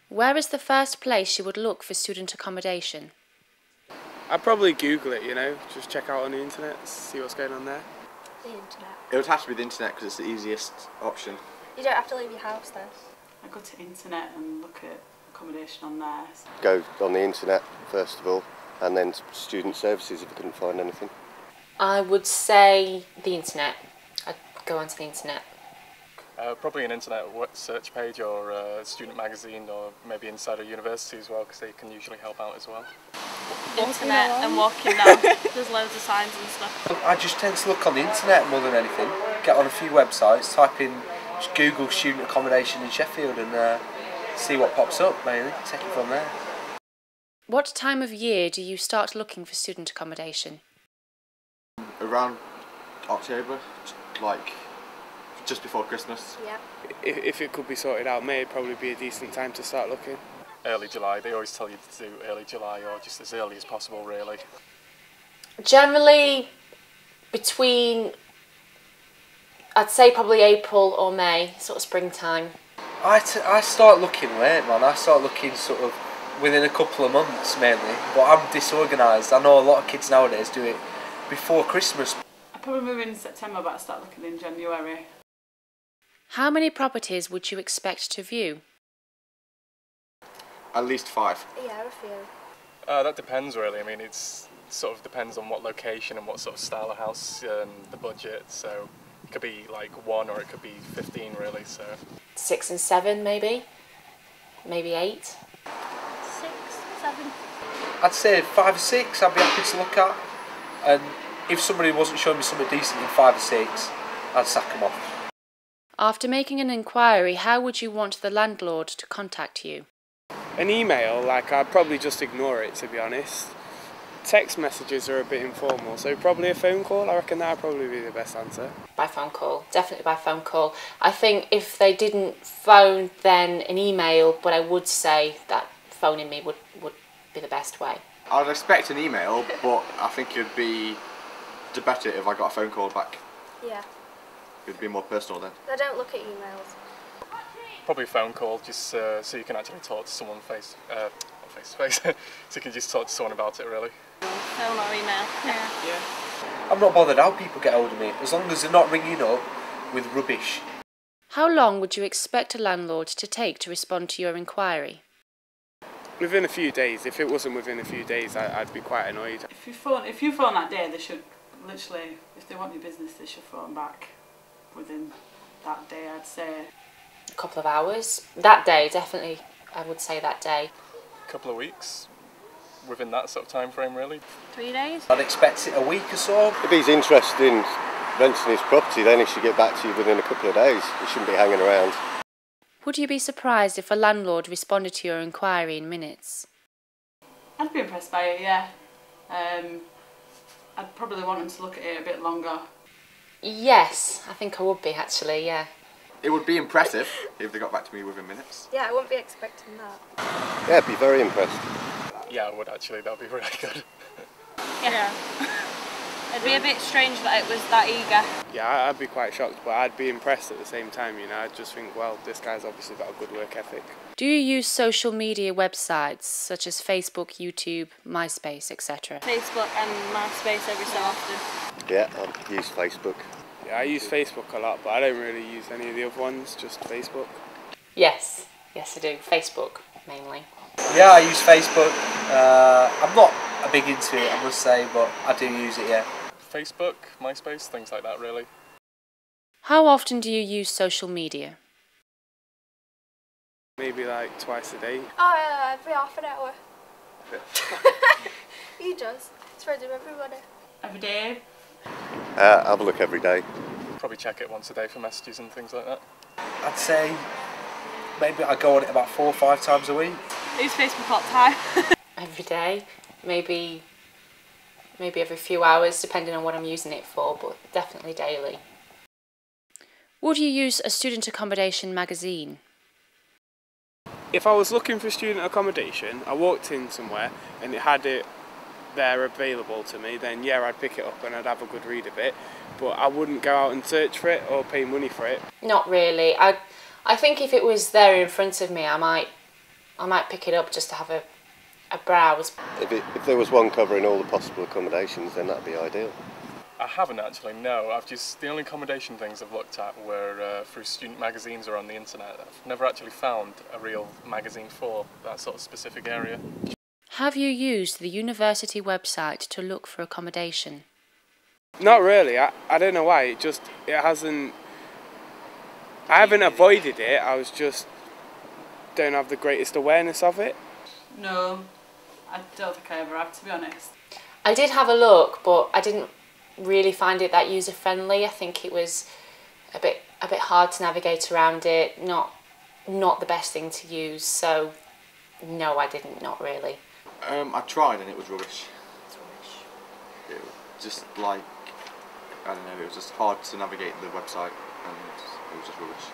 Where is the first place you would look for student accommodation? I'd probably Google it, just check out on the internet, see what's going on there. The internet. It would have to be the internet because it's the easiest option. You don't have to leave your house though. I go to internet and look at accommodation on there. Go on the internet first of all, and then student services if I couldn't find anything. I would say the internet. I'd go onto the internet. Probably an internet search page or a student magazine, or maybe inside a university as well, because they can usually help out as well. Internet and walking now. There's loads of signs and stuff. I just tend to look on the internet more than anything. Get on a few websites, type in, just Google student accommodation in Sheffield and see what pops up, mainly. Take it from there. What time of year do you start looking for student accommodation? Around October, like just before Christmas. Yeah. If it could be sorted out, May would probably be a decent time to start looking. Early July, they always tell you to do early July or just as early as possible really. Generally between, I'd say probably April or May, sort of springtime. I start looking late, man. I start looking sort of within a couple of months mainly, but I'm disorganised. I know a lot of kids nowadays do it before Christmas. I probably move in September, but I start looking in January. How many properties would you expect to view? At least 5. Yeah, a few. That depends really. I mean, it sort of depends on what location and what sort of style of house and the budget. So it could be like 1 or it could be 15 really. So 6 and 7 maybe 8. 6, 7. I'd say 5 or 6 I'd be happy to look at. And if somebody wasn't showing me something decent in 5 or 6, I'd sack them off. After making an inquiry, how would you want the landlord to contact you? An email, I'd probably just ignore it, to be honest. Text messages are a bit informal, so probably a phone call. I reckon that would probably be the best answer. By phone call, definitely by phone call. I think if they didn't phone, then an email, but I would say that phoning me would be the best way. I'd expect an email, but I think it'd be better if I got a phone call back. Yeah. It'd be more personal then. I don't look at emails. probably a phone call, just so you can actually talk to someone face to face. So you can just talk to someone about it really. Phone or email. Yeah. I'm not bothered how people get hold of me, as long as they're not ringing up with rubbish. How long would you expect a landlord to take to respond to your inquiry? Within a few days. If it wasn't within a few days, I'd be quite annoyed. If you phone that day, they should literally, if they want your business, they should phone back within that day, I'd say. A couple of hours. That day, definitely, I would say that day. A couple of weeks, within that sort of time frame really. 3 days? I'd expect it a week or so. If he's interested in renting his property, then he should get back to you within a couple of days. He shouldn't be hanging around. Would you be surprised if a landlord responded to your inquiry in minutes? I'd be impressed by it, yeah. I'd probably want them to look at it a bit longer. Yes, I think I would be actually, yeah. It would be impressive if they got back to me within minutes. Yeah, I wouldn't be expecting that. Yeah, I'd be very impressed. Yeah, I would actually, that would be really good. Yeah. It'd be a bit strange that it was that eager. Yeah, I'd be quite shocked, but I'd be impressed at the same time, you know. I'd just think, well, this guy's obviously got a good work ethic. Do you use social media websites such as Facebook, YouTube, MySpace, etc.? Facebook and MySpace every so often. Yeah, I use Facebook. Yeah, I use Facebook a lot, but I don't really use any of the other ones, just Facebook. Yes, I do. Facebook, mainly. Yeah, I use Facebook. I'm not a big into it, I must say, but I do use it, yeah. Facebook, MySpace, things like that really. How often do you use social media? Maybe like twice a day. Oh, every half an hour. He does. It's friends with everybody. Every day. I have a look every day. Probably check it once a day for messages and things like that. I'd say maybe I go on it about 4 or 5 times a week. I use Facebook all the time. Every day, maybe every few hours, depending on what I'm using it for, but definitely daily. Would you use a student accommodation magazine? If I was looking for student accommodation, I walked in somewhere and it had it there available to me, then yeah, I'd pick it up and I'd have a good read of it, but I wouldn't go out and search for it or pay money for it. Not really. I think if it was there in front of me, I might I might pick it up just to have a browse. If there was one covering all the possible accommodations, then that'd be ideal. I haven't actually, no. The only accommodation things I've looked at were through student magazines or on the internet. I've never actually found a real magazine for that sort of specific area. Have you used the university website to look for accommodation? Not really. I don't know why. It hasn't. I haven't avoided it. I was just don't have the greatest awareness of it. No, I don't think I ever have, to be honest. I did have a look, but I didn't really find it that user friendly. I think it was a bit hard to navigate around it. Not the best thing to use. So no, I didn't. Not really. I tried and it was rubbish. It was just like, I don't know, it was just hard to navigate the website and it was just rubbish.